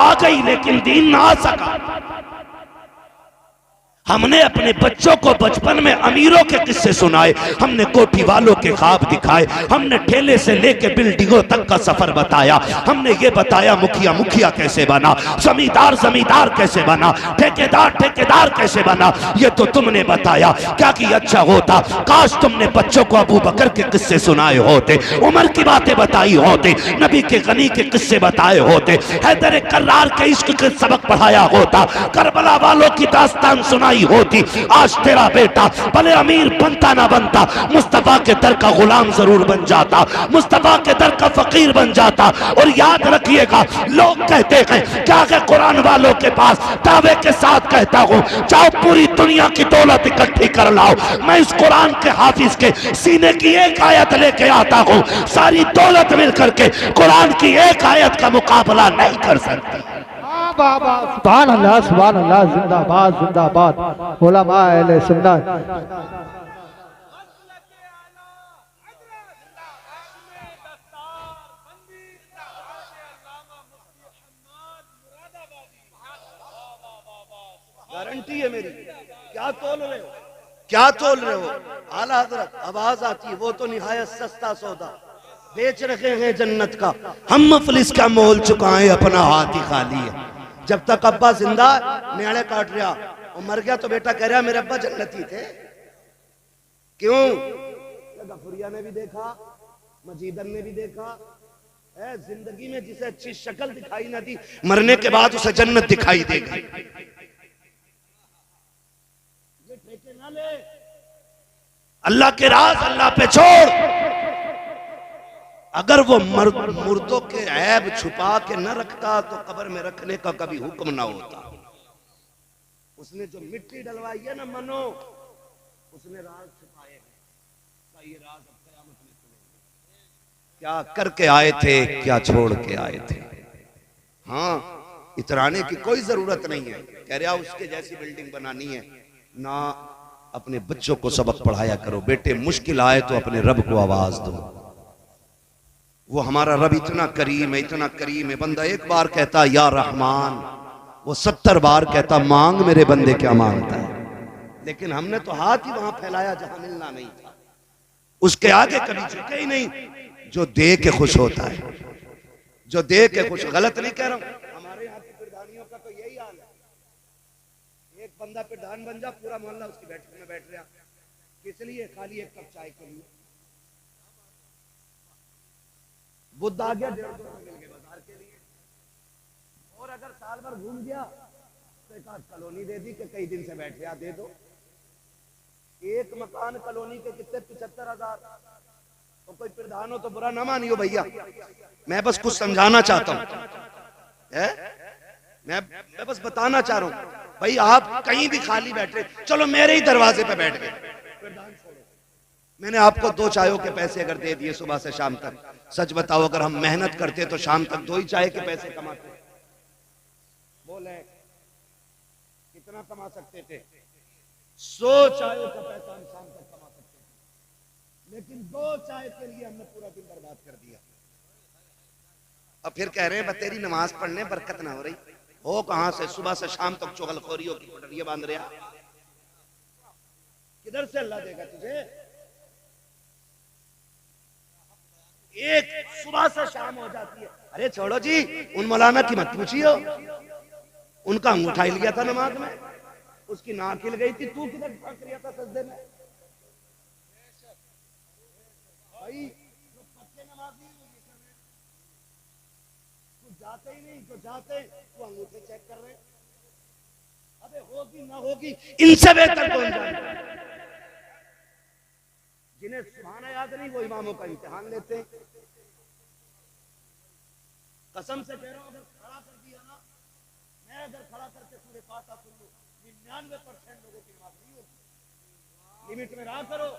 आ गई लेकिन दीन ना आ सका। हमने अपने बच्चों को बचपन में अमीरों के किस्से सुनाए, हमने कोठी वालों के ख्वाब दिखाए, हमने ठेले से लेके बिल्डिंगों तक का सफर बताया। हमने ये बताया मुखिया मुखिया कैसे बना, जमींदार जमींदार कैसे बना, ठेकेदार ठेकेदार कैसे बना। ये तो तुमने बताया। क्या कि अच्छा होता काश तुमने बच्चों को अबू बकर के किस्से सुनाए होते, उमर की बातें बताई होते, नबी के गनी के किस्से बताए होते, हैदर कर्रार के इश्क के सबक पढ़ाया होता, करबला वालों की दास्तान सुनाई होती। आज तेरा बेटा भले अमीर बनता ना बनता, मुस्तफा के दर का गुलाम जरूर बन जाता, मुस्तफा के दर का फकीर बन जाता। और याद रखिएगा, लोग कहते हैं क्या कि कुरान वालों के पास दावे के साथ कहता हूं, जाओ पूरी दुनिया की दौलत इकट्ठी कर लाओ, मैं इस कुरान के हाफिज के सीने की एक आयत लेके आता हूं, सारी दौलत मिलकर के कुरान की एक आयत का मुकाबला नहीं कर सकती। सुभान अल्लाह, जिंदाबाद जिंदाबाद उलमा अहले सुन्नत। गारंटी है मेरी। क्या तोल रहे हो, क्या तोल रहे हो? आला हजरत आवाज आती है, वो तो निहायत सस्ता सौदा बेच रखे हैं जन्नत का, हम मुफलिस का मोल चुकाएं, अपना हाथ ही खाली है। जब तक अब्बा जिंदा न्याणे काट रहा, और मर गया तो बेटा कह रहा मेरे अब्बा जन्नती थे। क्यों? गफुरिया ने भी देखा, मजीदन ने भी देखा है, जिंदगी में जिसे अच्छी शक्ल दिखाई ना दी, मरने के बाद उसे जन्नत दिखाई देगी। ये ठेके ना ले, अल्लाह के राज अल्लाह पे छोड़। अगर वो मुर्दों के ऐब छुपा के न रखता तो कब्र में रखने का कभी हुक्म ना होता। उसने जो मिट्टी डलवाई है ना मनो, उसने राज छुपाए हैं। ये राज अब क़यामत में खुलेंगे। क्या करके आए थे, क्या छोड़ के आए थे। हाँ, इतराने की कोई जरूरत नहीं है। कह रहा उसके जैसी बिल्डिंग बनानी है ना, अपने बच्चों को सबक पढ़ाया करो। बेटे मुश्किल आए तो अपने रब को आवाज दो। वो हमारा रब इतना करीम है, इतना करीम है। बंदा एक बार कहता या रहमान, वो 70 बार कहता मांग मेरे बंदे क्या मांगता है। लेकिन हमने तो हाथ ही वहां फैलाया जहां मिलना नहीं था, उसके आगे कभी झुके ही नहीं। जो दे के खुश होता है, जो दे के खुश, गलत नहीं कह रहा हूं। हमारे यहाँ की प्रधानियों का तो यही हाल है। एक बंदा प्रधान बन जा, पूरा मोहल्ला उसकी बैठक में बैठ रहा, किस लिए? खाली एक कप चाय के लिए। बुद्ध आ गया, 150 मिल गए बाजार के लिए। और अगर साल भर घूम गया तो एक आध कॉलोनी दे दी कि कई दिन से बैठ गया, दे दो। एक मकान कॉलोनी के कितने? 75,000। तो कोई प्रधान हो तो बुरा ना मानियो भैया, मैं बस कुछ समझाना चाहता हूं। मैं बस बताना चाह रहा हूं भाई, आप कहीं भी खाली बैठे, चलो मेरे ही दरवाजे पे बैठ गए, प्रधान छोड़ो। मैंने आपको 2 चायों के पैसे अगर दे दिए सुबह से शाम तक, सच बताओ अगर हम मेहनत करते तो शाम तक 2 ही चाय के पैसे कमाते। बोले कितना कमा सकते थे? 100 चायों का पैसा हम शाम तक कमा सकते थे, लेकिन 2 चाय के लिए हमने पूरा दिन बर्बाद कर दिया। अब फिर कह रहे हैं तेरी नमाज पढ़ने बरकत ना हो रही। हो कहां से? सुबह से शाम तक चुगलखोरियों की पटरियां बांध रहा, किधर से अल्लाह देगा तुझे? एक सुबह से शाम हो जाती है। अरे छोड़ो जी, उन मौलाना की मत पूछियो, उनका अंगूठा हिल गया था नमाज में, उसकी नाक हिल गई थी, तू किधर भाग रहा था सजदे में? भाई जो पक्के नमाजी तू जाते ही नहीं, जो जाते तू अंगूठे चेक कर रहे। अबे होगी ना होगी, इनसे बेहतर कौन जानता है? जिन्हें सुभाना याद नहीं वो इमामों का इम्तिहान लेते हैं। कसम से कह रहा हूं, अगर खड़ा कर दिया ना, मैं अगर खड़ा करके सूरह फातिहा सुन लूं, 99% लोगों की नमाज नहीं होगी। लिमिट में रहा करो।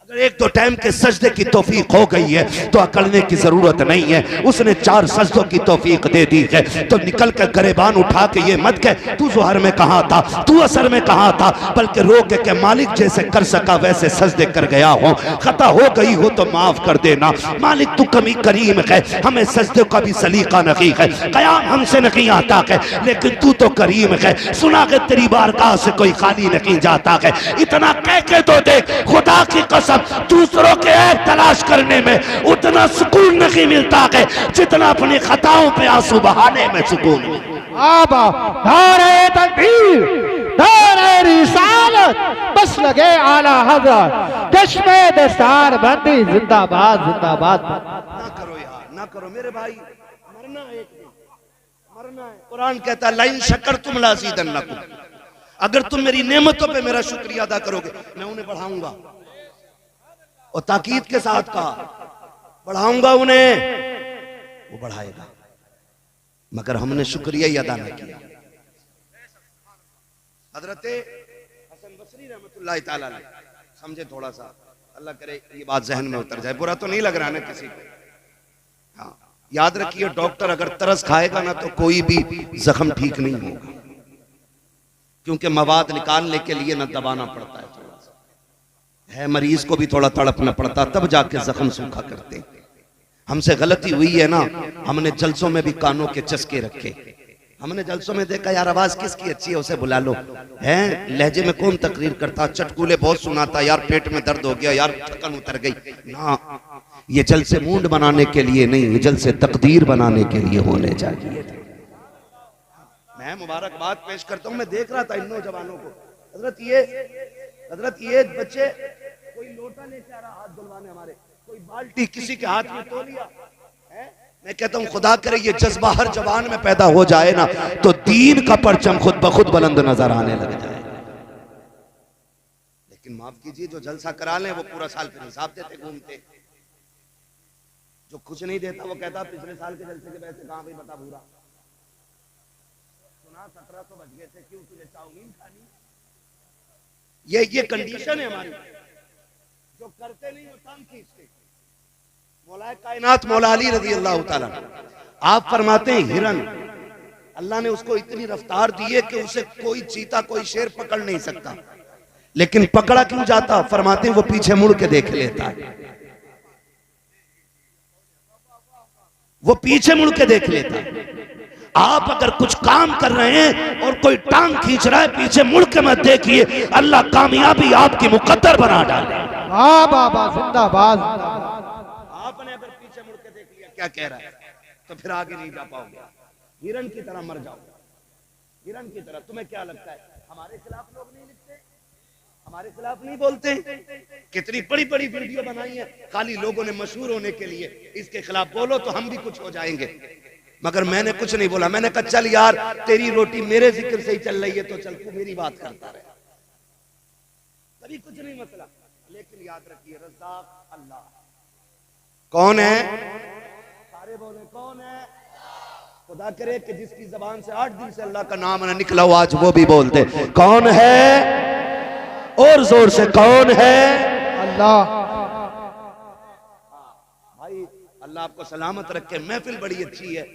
अगर एक दो टाइम के सजदे की तौफीक हो गई है तो अकड़ने की जरूरत नहीं है। उसने 4 सजदों की तौफीक दे दी है तो निकल कर गरेबान उठा के ये मत कह तू ज़ोहर में कहाँ था, तू असर में कहाँ था, बल्कि रो के मालिक जैसे कर सका वैसे सजदे कर गया हो, खता हो गई हो तो माफ कर देना। मालिक तू कमी करीम है, हमें सजदे का भी सलीका नहीं है, कयाम हमसे नहीं आता है, लेकिन तू तो करीम है, सुना के तेरी बारगाह से कोई खाली नहीं जाता है। इतना कह के तो देख, खुदा की कसम दूसरों के ऐब तलाश करने में उतना सुकून नहीं मिलता है जितना अपनी खताओं पे आंसू बहाने में सुकून मिलता। आबा नारे तकबीर, नारे रिसालत, बस लगे आला हज़रत, चश्मे दस्तार बंदी जिंदाबाद जिंदाबाद। ना करो यार, ना करो मेरे भाई, मरना है एक दिन, मरना है। कुरान कहता है लाइन शक्कर तुम लाज़ीदन्नकुम, अगर तुम मेरी नेमतों पे मेरा शुक्रिया अदा करोगे मैं उन्हें बढ़ाऊंगा। और ताकीद के साथ कहा बढ़ाऊंगा उन्हें, वो बढ़ाएगा, मगर हमने शुक्रिया ही अदा न किया। हजरत हसन बसरी रहमतुल्लाह ताला अलैह, समझे थोड़ा सा, अल्लाह करे ये बात जहन में उतर जाए, बुरा तो नहीं लग रहा ना किसी को। हाँ याद रखिए, डॉक्टर अगर तरस खाएगा ना तो कोई भी जख्म ठीक नहीं होगा, क्योंकि मवाद निकालने के लिए ना दबाना पड़ता है, थोड़ा सा है, मरीज को भी थोड़ा तड़पना पड़ता, तब जाके जख्म सूखा करते। हमसे गलती हुई है ना, हमने जलसों में भी कानों के चस्के रखे, हमने जलसों में देखा यार आवाज किसकी अच्छी है उसे बुला लो, है लहजे में कौन तकरीर करता, चटकूले बहुत सुनाता, यार पेट में दर्द हो गया, यार थकन उतर गई ना। ये जलसे मूड बनाने के लिए नहीं, ये जलसे तकदीर बनाने के लिए होने चाहिए थे। मैं मुबारकबाद पेश करता हूँ, मैं देख रहा था इन नौजवानों को, हजरत ये बच्चे कोई लोटा लेके आ रहा हाथ धुलवाने, हमारे कोई बाल्टी किसी के हाथ में तौलिया है। मैं कहता हूँ खुदा करे ये जज्बा हर जवान में पैदा हो जाए ना तो दीन का परचम खुद ब खुद बुलंद नजर आने लग जाए। लेकिन माफ कीजिए, जो जलसा करा ले वो पूरा साल फिर हिसाब देते घूमते, जो कुछ नहीं देता वो कहता पिछले साल के जलसे के पैसे कहाँ, भाई बता भूरा, सुना 1700 बच गए थे, क्यों तुझे चाउमीन खानी। ये कंडीशन है हमारी, जो करते नहीं वो टांग खींचते। मौला कायनात मौला अली रज़ी अल्लाह ताला आप फरमाते हैं हिरन, अल्लाह ने उसको इतनी रफ्तार दी है कि उसे कोई चीता कोई शेर पकड़ नहीं सकता, लेकिन पकड़ा क्यों जाता, फरमाते हैं वो पीछे मुड़ के देख लेता है, वो पीछे मुड़ के देख लेता है। आप अगर कुछ काम कर रहे हैं और कोई टांग खींच रहा है, पीछे मुड़ के मत देखिए, अल्लाह कामयाबी आपकी मुकद्दर बना डाले। बाबा जिंदाबाद। आपने अगर पीछे मुड़ के देख लिया क्या कह रहा है तो फिर आगे नहीं जा पाओगे, हिरन की तरह मर जाओगे, हिरन की तरह। तुम्हें क्या लगता है हमारे खिलाफ लोग नहीं लिखते, हमारे खिलाफ नहीं बोलते? कितनी बड़ी बड़ी वीडियो बनाई है खाली लोगों ने मशहूर होने के लिए, इसके खिलाफ बोलो तो हम भी कुछ हो जाएंगे, मगर मैंने कुछ नहीं बोला। मैंने कहा चल यार तेरी रोटी मेरे जिक्र से ही चल रही है तो चल तू मेरी बात करता रहे, तभी कुछ नहीं मसला। लेकिन याद रखिए रज़्ज़ाक़ अल्लाह कौन है, सारे बोले कौन है। खुदा करे कि जिसकी जबान से 8 दिन से अल्लाह का नाम ना निकला हो आज वो भी बोलते कौन है, और जोर से कौन है, अल्लाह। भाई अल्लाह आपको सलामत रखे। महफिल बड़ी अच्छी है,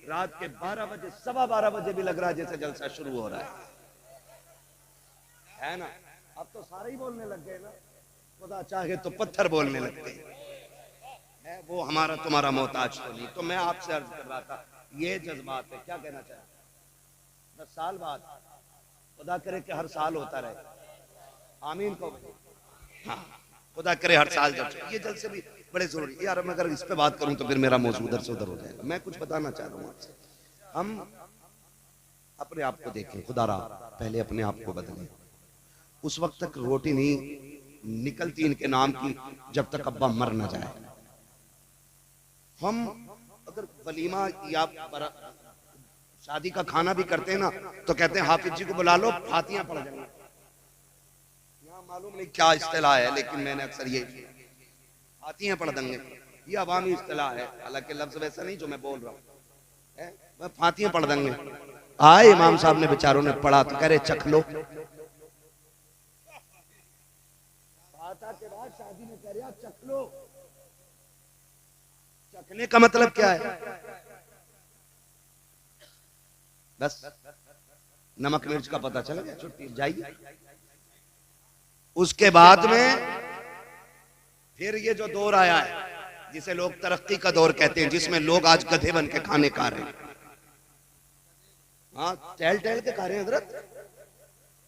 रात के 12 बजे 12:15 बजे भी लग रहा है जैसे जलसा शुरू हो रहा है ना। अब तो सारे ही बोलने लग गए ना, खुदा चाहे तो पत्थर बोलने लगते हैं, वो हमारा तुम्हारा मोहताज तो नहीं। तो मैं आपसे अर्ज कर रहा था ये जज्बात है, क्या कहना चाहे 10 साल बाद खुदा करे कि हर साल होता रहे, आमीन को। हाँ खुदा करे हर साल जब ये जलसे भी बड़े जरूरी यार। मैं अगर इस पे बात करूं तो फिर मेरा मौजूद उधर से उधर हो जाएगा। मैं कुछ बताना चाह रहा हूं आपसे, हम अपने आप को देखें, खुदा रा पहले अपने आप को बदलें। उस वक्त तक रोटी नहीं निकलती इनके नाम की जब तक अब्बा मर ना जाए। हम अगर वलीमा या शादी का खाना भी करते हैं ना तो कहते हैं हाफिज जी को बुला लो, फातियां पढ़ जाएंगे। यहाँ मालूम नहीं क्या इस्तिलाह है, लेकिन मैंने अक्सर ये फातियां पढ़ देंगे, ये अवामी इस्तिलाह है, हालांकि लफ्ज वैसा नहीं जो मैं बोल रहा हूँ। फातियां पढ़ देंगे। आए इमाम साहब ने बेचारों ने पढ़ा तो कह रहे चख लो। के बाद शादी में जरा चख लो। चखने का मतलब क्या है? बस नमक मिर्च का पता चल गया, छुट्टी जाइए। उसके बाद में फिर ये जो दौर आया है जिसे लोग तरक्की का दौर कहते हैं, जिसमें लोग आज गधे बन के खाने खा रहे हैं। हाँ, टहल टहल के खा रहे हैं हजरत।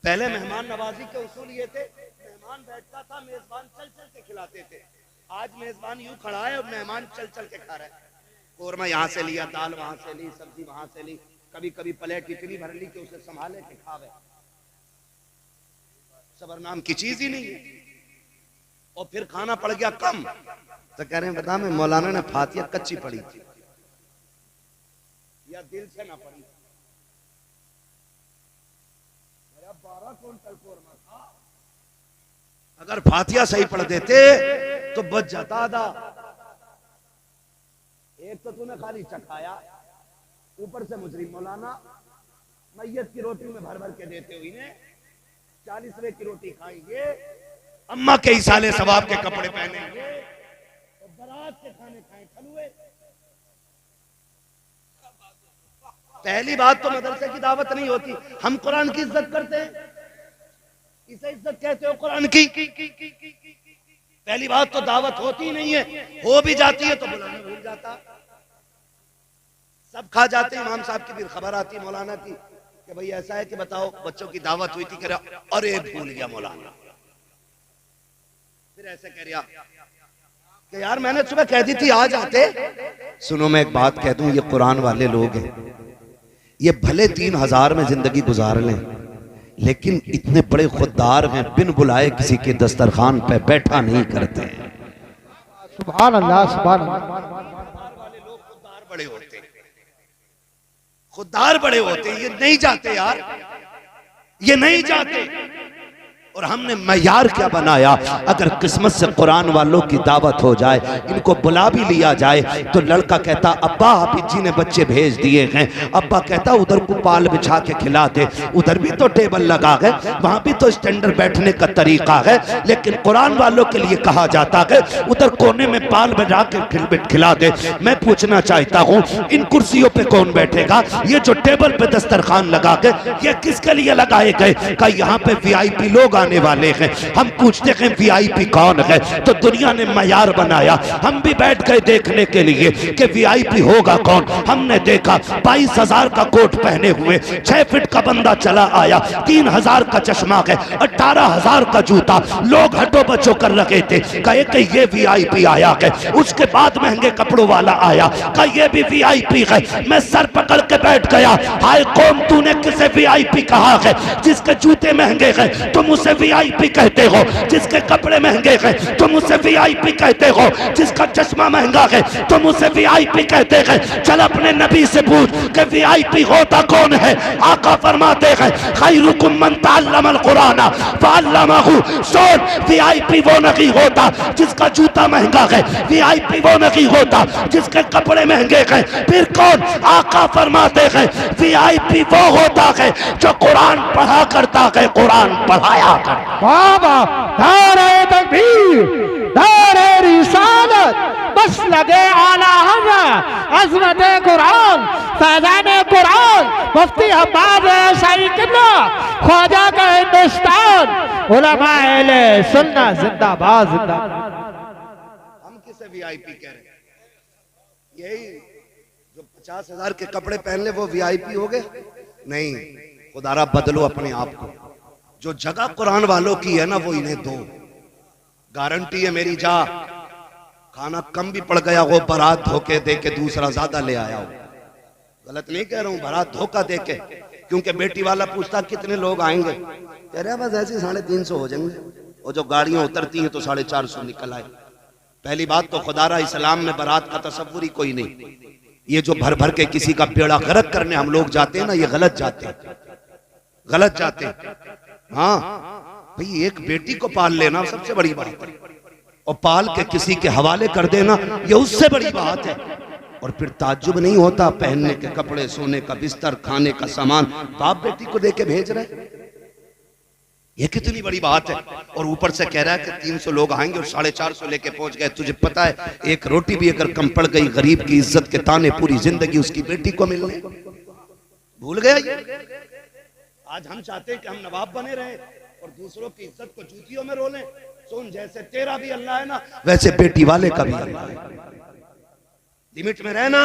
पहले मेहमान नवाजी के उसूल ये थे, मेहमान बैठता था, मेजबान चल चल के खिलाते थे। आज मेजबान यूं खड़ा है और मेहमान चल चल के खा रहा है। कोरमा यहाँ से लिया, दाल वहां से ली, सब्जी वहां से ली, कभी कभी प्लेट इतनी भर ली कि उसे संभाले के खावे। सबर नाम की चीज ही नहीं है। और फिर खाना पड़ गया कम, तो कह रहे हैं बता मैं मौलाना ने फातिया कच्ची पड़ी थी या दिल से ना पड़ी। 12 क्विंटल कोरमा था, अगर फातिया सही पढ़ देते तो बच जाता आधा। एक तो तूने खाली चखाया, ऊपर से मुजरिम मौलाना मैयत की रोटी में भर भर के देते हुए इन्हें 40वें की रोटी खाएंगे, अम्मा के इसाले सवाब के कपड़े पहनेंगे और बारात के खाने खाए खलुए। पहली बात तो मदरसे की दावत नहीं होती। हम कुरान की इज्जत करते हैं, इसे इज्जत कहते हो कुरान की? पहली बात तो दावत होती नहीं है, हो भी जाती है तो बुलाना भूल जाता। सब खा जाते हैं। इमाम साहब की भी खबर आती मौलाना की कि भाई ऐसा है कि बताओ बच्चों की दावत हुई थी, कह रहा अरे भूल गया मौलाना। फिर ऐसे कह रहा कि यार मैंने सुबह कह दी थी आ जाते। सुनो मैं एक बात कह दूं, ये कुरान वाले लोग हैं, ये भले 3000 में जिंदगी गुजार लें, लेकिन इतने बड़े खुददार हैं, बिन बुलाए किसी के दस्तरखान पे बैठा नहीं करते हैं। सुभान अल्लाह, सुभान अल्लाह। वाले लोग खुददार बड़े होते हैं, खुददार बड़े होते हैं। ये नहीं जाते यार, ये नहीं जाते। और हमने मयार क्या बनाया? अगर किस्मत से कुरान वालों की दावत हो जाए, इनको बुला भी लिया जाए, तो लड़का कहता अब्बा हाफिज जी ने बच्चे भेज दिए हैं, अब्बा कहता उधर को पाल बिछा के खिला दे, उधर भी तो टेबल लगा है, वहां भी तो स्टैंडर्ड बैठने का तरीका है। लेकिन कुरान वालों के लिए कहा जाता है उधर कोने में पाल बिछा के खिला दे। मैं पूछना चाहता हूँ इन कुर्सियों पे कौन बैठेगा? ये जो टेबल पे दस्तरखान लगा के ये किसके लिए लगाए गए? का यहाँ पे VIP लोग आने वाले हैं। हम पूछते हैं VIP कौन है? तो दुनिया ने मयार बनाया, हम भी बैठ गए देखने के लिए कि VIP होगा कौन। हमने देखा 22,000 का कोट पहने हुए 6 फीट का बंदा चला आया, 3,000 का चश्मा है, 18,000 का जूता, लोग हटो बचो कर रखे थे। कहे कि ये VIP आया है। उसके बाद महंगे कपड़ों वाला आया, कहा ये भी VIP है। मैं सर पकड़ के बैठ गया, हाय कौम तूने किसे VIP कहा है? जिसके जूते महंगे हैं तुम उसे VIP कहते हो, जिसके कपड़े महंगे हैं तुम उसे VIP कहते हो, जिसका चश्मा महंगा है तुम उसे VIP कहते हैं। चल अपने नबी से पूछ कि VIP होता कौन है? आका फरमाते हैं खैरुकुम मन तअल्लमल कुरान फअल्लमहु। सुन, VIP वो नहीं होता जिसका जूता महंगा है, VIP वो नहीं होता जिसके कपड़े महंगे हैं। फिर कौन? आका फरमाते हैं VIP वो होता है जो कुरान पढ़ा करता है, कुरान पढ़ाया करता। बाबा नारे तकबीर, नारे रिसालत, बस लगे आला हज़रत अज़मत कुरान, फैज़ान कुरान, मुफ्ती अब्बास शाही किबला, ख्वाजा का हिंदुस्तान, उलमा अहले सुन्नत जिंदाबाद जिंदाबाद। हम किसे VIP कह रहे हैं? यही जो 50,000 के कपड़े पहन ले वो VIP हो गए? नहीं, खुदारा बदलो अपने आप को। जो जगह कुरान वालों की है ना वो इन्हें दो। गारंटी है मेरी, जा खाना कम भी पड़ गया हो, बारात धोखे दे के दूसरा ज्यादा ले आया हो। गलत नहीं कह रहा हूं, बारात धोखा दे के। क्योंकि बेटी वाला पूछता कितने लोग आएंगे, कह रहे बस ऐसे 350 हो जाएंगे, और जो गाड़ियां उतरती हैं तो 450 निकल आए। पहली बात तो खुदारा इस्लाम में बारात का तसव्वुर ही कोई नहीं। ये जो भर भर के किसी का बेड़ा गर्क करने हम लोग जाते हैं ना, ये गलत जाते हैं, गलत जाते हैं। हाँ भाई, एक बेटी को पाल लेना सबसे बड़ी बात है, और पाल के किसी के हवाले कर देना ये उससे बड़ी बात है। और फिर ताज्जुब नहीं होता, पहनने के कपड़े, सोने का बिस्तर, खाने का सामान बाप बेटी को दे के भेज रहे। ये कितनी बड़ी बात है। और ऊपर से कह रहा है कि 300 लोग आएंगे और 450 लेके पहुंच गए। तुझे पता है एक रोटी भी अगर कम पड़ गई, गरीब की इज्जत के ताने पूरी जिंदगी उसकी बेटी को मिलने, भूल गया ये। आज हम चाहते हैं कि हम नवाब बने रहे और दूसरों की इज्जत को जूतियों में रोलें। सुन, जैसे तेरा भी अल्लाह है ना, वैसे बेटी वाले का भी अल्लाह है। लिमिट में रहना।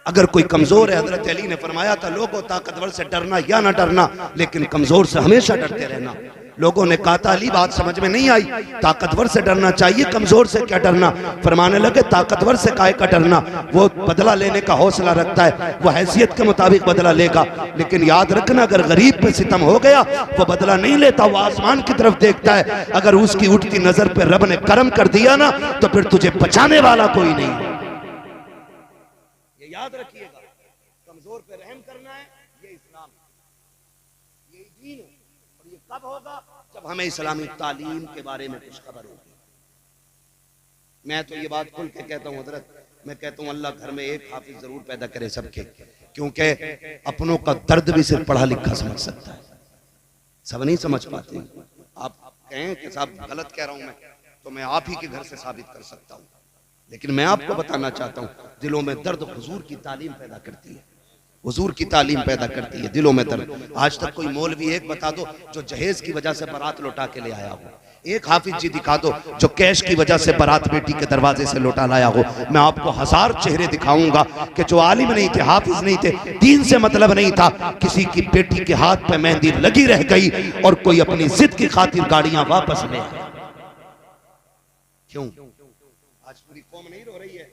अगर कोई कमजोर है, हजरत अली ने फरमाया था लोगों ताकतवर से डरना या ना डरना, लेकिन कमजोर से हमेशा डरते रहना। लोगों ने कहा था अली बात समझ में नहीं आई, ताकतवर से डरना चाहिए, कमजोर से क्या डरना। फरमाने लगे ताकतवर से काहे का डरना, वो बदला लेने का हौसला रखता है, वो हैसियत के मुताबिक बदला लेगा। लेकिन याद रखना अगर गरीब पे सितम हो गया वो बदला नहीं लेता, वो आसमान की तरफ देखता है। अगर उसकी उठती नजर पे रब ने करम कर दिया ना तो फिर तुझे बचाने वाला कोई नहीं। याद रखिएगा, कमजोर पे रहम करना है, ये इस्लाम, ये दीन है। और ये कब होगा? जब हमें इस्लामी तालीम के बारे में कुछ खबर होगी। मैं तो ये बात खुल के कहता हूँ हजरत, मैं कहता हूँ अल्लाह घर में एक हाफिज जरूर पैदा करे सबके, क्योंकि अपनों का दर्द भी सिर्फ पढ़ा लिखा समझ सकता है, सब नहीं समझ पाते। आप कहें कि साहब गलत कह रहा हूं मैं, तो मैं आप ही के घर से साबित कर सकता हूँ। लेकिन मैं आपको बताना चाहता हूँ दिलों में दर्द हुजूर की तालीम पैदा करती है, हुजूर की तालीम पैदा करती है दिलों में दर्द। आज तक कोई मौलवी एक बता दो जो जहेज की वजह से बारात लौटा के ले आया हो, एक हाफिज जी दिखा दो जो कैश की वजह से बारात बेटी के दरवाजे से लौटा लाया हो। मैं आपको 1000 चेहरे दिखाऊंगा कि जो आलिम नहीं थे, हाफिज नहीं थे, दीन से मतलब नहीं था, किसी की बेटी के हाथ पे मेहंदी लगी रह गई और कोई अपनी जिद की खातिर गाड़ियां वापस ले आया। क्यों? आज पूरी कौम नहीं रो रही है?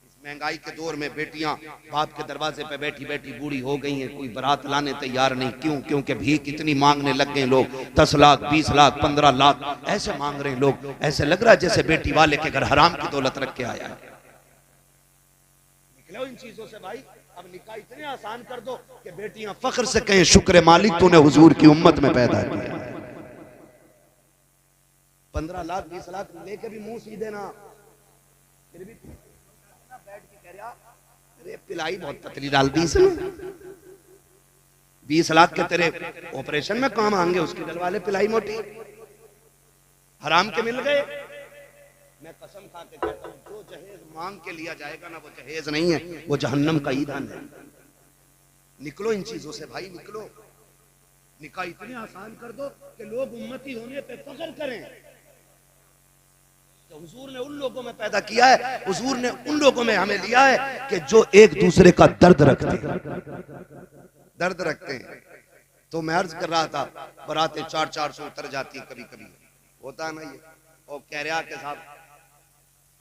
इस महंगाई के दौर में बेटियां बाप के दरवाजे पे बैठी बैठी बूढ़ी हो गई हैं, कोई बारात लाने तैयार नहीं। क्यों? क्योंकि भीख इतनी मांगने लग गए लोग, 10 लाख 20 लाख 15 लाख ऐसे मांग रहे हैं लोग। ऐसे लग रहा है जैसे बेटी वाले के घर हराम की दौलत रख के आया है। निकलो इन चीजों से भाई। अब निकाह इतने आसान कर दो कि बेटियां फख्र से कहें शुक्र मालिक तूने हुजूर की उम्मत में पैदा किया। 15 लाख 20 लाख लेके भी मुंह सीधे ना, फिर भी बैठ के कह रहा अरे पिलाई बहुत पतली डाल दी इसने। 20 लाख के तेरे ऑपरेशन में काम आएंगे, उसके दिल वाले पिलाई मोटी हराम के मिल गए। मैं कसम खा के कहता हूं जो जहेज मांग के लिया जाएगा ना वो जहेज नहीं है, वो जहन्नम का ईंधन है। निकलो इन चीजों से भाई, निकलो। निकाह इतने आसान कर दो कि लोग उम्मती होने पे फख्र करें। तो हुजूर ने उन लोगों में पैदा किया है, हुजूर ने उन लोगों में हमें लिया है कि जो एक दूसरे का दर्द रखते हैं। तो मैं अर्ज कर रहा था बरातें 400-400 उतर जाती कभी कभी, होता है ना ये। और कह रहा के साहब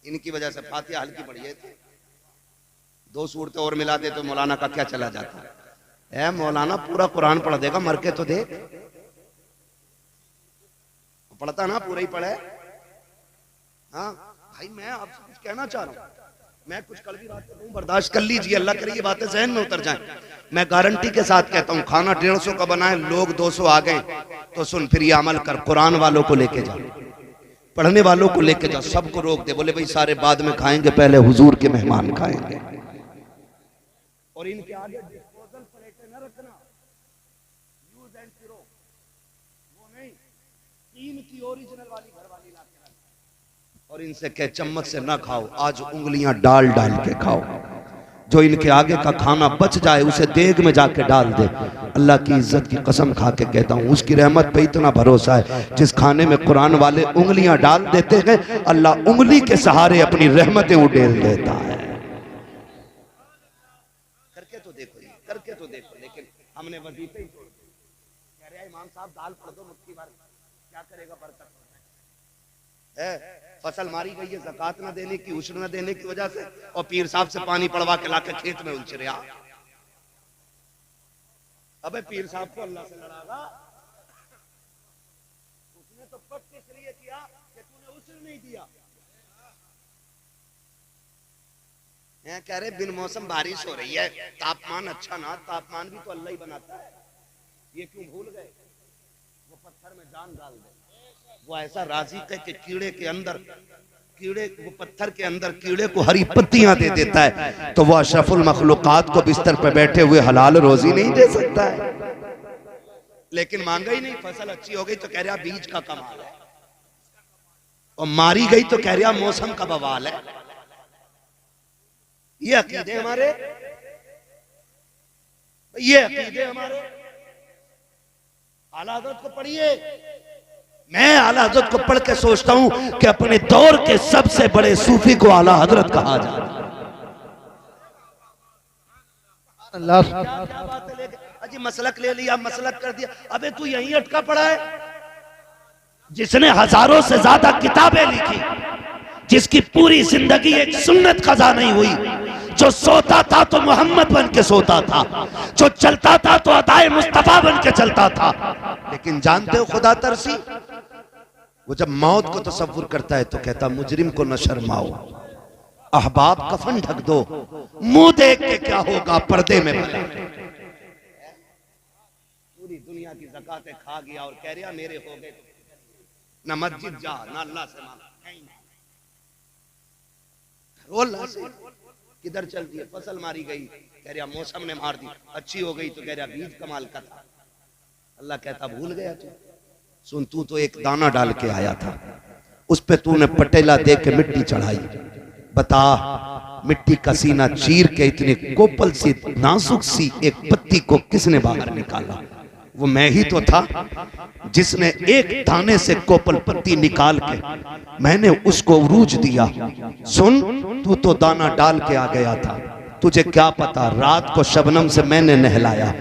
इनकी वजह से फातिहा हल्की पड़ी है, 2 सूरतें और मिला दे तो मौलाना का क्या चला जाता है। मौलाना पूरा कुरान पढ़ देगा, मर के तो देख। पढ़ता ना पूरा ही पढ़े। हाँ भाई मैं आपसे कुछ कहना चाह रहा हूँ, मैं कुछ कड़वी बात कहूँ बर्दाश्त कर लीजिए, अल्लाह करे ये बातें जहन में उतर जाएं। मैं गारंटी के साथ कहता हूँ खाना 150 का बनाए, लोग 200 आ गए तो सुन फिर ये अमल कर, कुरान वालों को लेके जा, पढ़ने वालों को लेके जा, सबको रोक दे, बोले भाई सारे बाद में खाएंगे, पहले हुजूर के मेहमान खाएंगे। और इनके आगे डिस्पोजल प्लेटें न रखना, यूज एंड थ्रो, वो नहीं, टीन की ओरिजिनल वाली घर वाली ला के रखना। और इनसे कह चम्मच से ना खाओ, आज उंगलियां डाल डाल के खाओ। जो इनके आगे का खाना बच जाए उसे देग में जाके डाल दे। अल्लाह की इज्जत की कसम खा के कहता हूँ उसकी रहमत पे इतना भरोसा है, जिस खाने में कुरान वाले उंगलियां डाल देते हैं अल्लाह उंगली के सहारे अपनी रहमतें उड़ेल देता है। करके तो देखो, करके तो देखो। लेकिन हमने वजीफे ही छोड़ दिए। कह रहे इमाम साहब दाल पढ़ दो मुट्ठी भर, क्या करेगा बरकत है। फसल मारी गई है ज़कात न देने की, उश्र न देने की वजह से, और पीर साहब से पानी पड़वा के लाके खेत में उलझ रहा। अबे पीर साहब को अल्लाह से लड़ागा, उसने तो पक्के इसलिए किया कि तूने उश्र नहीं दिया। कह रहे बिन मौसम बारिश हो रही है, तापमान अच्छा ना, तापमान भी तो अल्लाह ही बनाता है, ये क्यों भूल गए? वो पत्थर में जान डाल दे, वो ऐसा राज़िक़ है कि कीड़े के अंदर, कीड़े वो पत्थर के अंदर कीड़े को हरी पत्तियां दे देता है, तो वह अशरफुल मखलूकात को बिस्तर पर बैठे हुए हलाल रोजी नहीं दे सकता है। लेकिन मांगा ही नहीं। फसल अच्छी हो गई तो कह रहा बीज का कमाल है, और मारी गई तो कह रहा मौसम का बवाल है। ये अकीदे हमारे, ये अकीदे हमारे। आला हज़रत को पढ़िए। मैं आला हज़रत को पढ़ के सोचता हूं कि अपने दौर के सबसे बड़े सूफी को आला हज़रत कहा जाता है। क्या बात है, अजी मसलक ले लिया, मसलक कर दिया। अबे तू यहीं अटका पड़ा है। जिसने हजारों से ज्यादा किताबें लिखी, जिसकी पूरी जिंदगी एक सुन्नत कज़ा नहीं हुई, जो सोता था तो मोहम्मद बन के सोता था, जो चलता था तो अदाए मुस्तफा बन के चलता था। लेकिन जानते हो खुदा तरसी, वो जब मौत को तसव्वुर करता है तो कहता मुजरिम को न शर्माओ, अहबाब कफन ढक दो, मुंह देख के क्या होगा पर्दे में भला। पूरी दुनिया की ज़कातें खा गया और कह रहा मेरे हो गए। ना मस्जिद जा, ना अल्लाह से मांग, किधर चल दिए। फसल मारी गई, कह रहा मौसम ने मार दी। अच्छी हो गई तो कह रहा बीज कमाल का था। अल्लाह कहता भूल गया तू। सुन, तू तो एक दाना डाल के आया था, उस पे तूने पटेला दे के मिट्टी चढ़ाई। बता, मिट्टी का सीना चीर के इतनी कोपल सी नाजुक सी एक पत्ती को किसने बाहर निकाला? वो मैं ही तो था जिसने एक दाने से कोपल पत्ती निकाल के मैंने उसको उरूज दिया। सुन, तू तो दाना डाल के आ गया था, तुझे क्या पता रात को शबनम से मैंने नहलाया,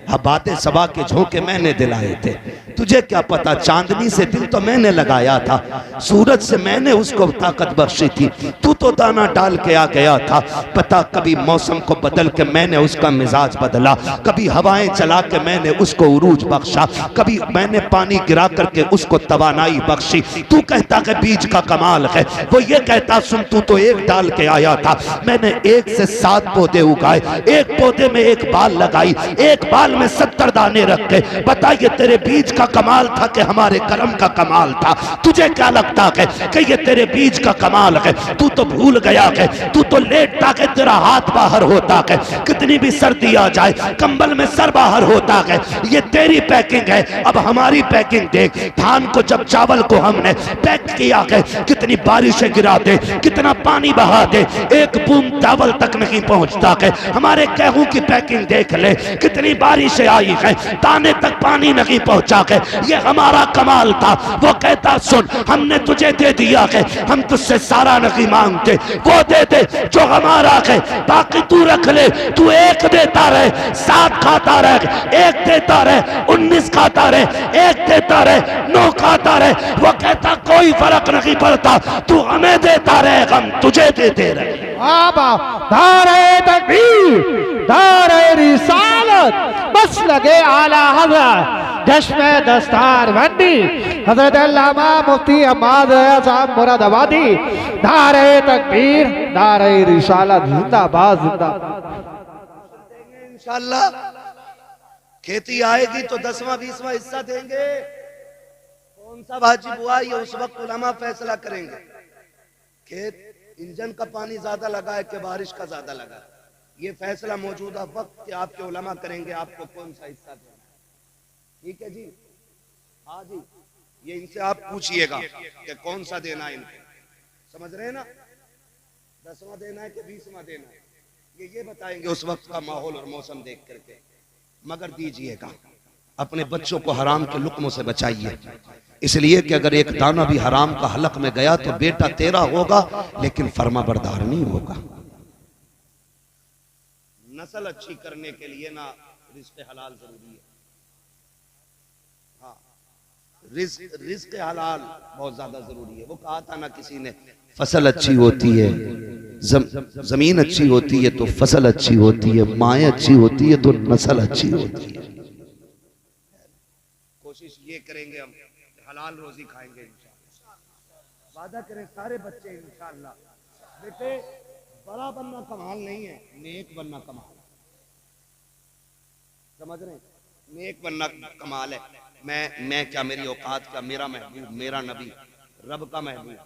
हबाते सबा के झोंके मैंने दिलाए थे। तुझे क्या पता चांदनी से दिल तो मैंने लगाया था, सूरज से मैंने उसको ताकत बख्शी थी। तू तो दाना डाल के आ गया था। पता कभी मौसम को बदल के मैंने उसका मिजाज बदला, कभी हवाएं चला के मैंने उसको उरूज बख्शा, कभी मैंने पानी गिरा करके उसको तवानाई बख्शी। तू कहता कि बीज का कमाल है, वो ये कहता सुन तू तो एक डाल के आया था, मैंने 1 से 7 पौधे उगाए, एक पौधे में एक बाल लगाई, एक बाल में 70 दाने रख के। बताइए तेरे बीज का कमाल था कि हमारे कर्म का कमाल था? तुझे क्या लगता है कि ये तेरे बीज का कमाल है? तू तो भूल गया है, तू तो लेटता के तेरा हाथ बाहर होता है, कितनी भी सर्दी आ जाए कंबल में सर बाहर होता है। ये तेरी पैकिंग है, अब हमारी पैकिंग देख। धान को जब चावल को हमने पैक किया है, कितनी बारिशें गिरा दे, कितना पानी बहा दे, एक बूंद चावल तक नहीं पहुंचता है। हमारे गेहूं की पैकिंग देख ले, कितनी बारिशें आई है, दाने तक पानी नहीं पहुंचा है। ये हमारा कमाल था। वो कहता सुन, हमने तुझे दे दिया है, हम तुझसे सारा नहीं मांगते, वो दे दे जो हमारा है, बाकी तू रख ले। तू 1 देता रहे, 7 खाता रहे, 1 देता रहे, 19 खाता रहे, 1 देता रहे, 9 खाता रहे। वो कहता कोई फर्क नहीं पड़ता, तू हमें देता रहे, हम तुझे देते रहे। नारे तकबीर, नारे रिसालत, बस लगे आला हज़रत, जश्न दस्तार बंदी हजरत अल्लामा मुफ्ती अहमद साहब मुरादाबादी। नारे तकबीर, नारे रिसालत, जिंदाबाद जिंदाबाद। इंशाअल्लाह खेती आएगी तो 10वां 20वां हिस्सा देंगे। कौन सा वाजिब हुआ ये उस वक्त उलमा फैसला करेंगे। खेत इंजन का पानी ज्यादा लगा है कि बारिश का ज्यादा लगा, ये फैसला मौजूदा वक्त के आपके उलमा करेंगे, आपको कौन सा हिस्सा देना। ठीक है जी, हाँ जी, ये इनसे आप पूछिएगा कि कौन सा देना है इनको। समझ रहे हैं ना, 10वां देना है कि 20वां देना है, ये बताएंगे उस वक्त का माहौल और मौसम देख करके। मगर दीजिएगा, अपने बच्चों को हराम के लुक्मों से बचाइए, इसलिए कि अगर एक दाना भी हराम का हलक में गया तो बेटा तेरा होगा, लेकिन फर्मा बरदार नहीं होगा। नस्ल अच्छी करने के लिए ना रिज़्क़ हलाल जरूरी है। हाँ, रिज़्क़ हलाल बहुत ज्यादा जरूरी है। वो कहा था ना किसी ने, फसल अच्छी होती है, जमीन अच्छी होती है तो फसल अच्छी होती है, माएँ अच्छी होती है तो नस्ल अच्छी होती है। कोशिश ये करेंगे हम हलाल रोजी खाएंगे इंशाअल्लाह। वादा करें सारे बच्चे इंशाअल्लाह। बेटे बड़ा बनना कमाल नहीं है, नेक बनना कमाल। समझ रहे हैं, नेक बनना कमाल है। मैं क्या, मेरी औकात क्या, मेरा महबूब, मेरा नबी, रब का महबूब,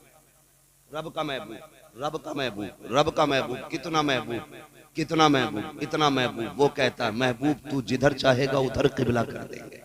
रब का महबूब, रब का महबूब, रब का महबूब, कितना महबूब, कितना महबूब, इतना महबूब। वो कहता है महबूब तू जिधर चाहेगा उधर किबला कर देंगे।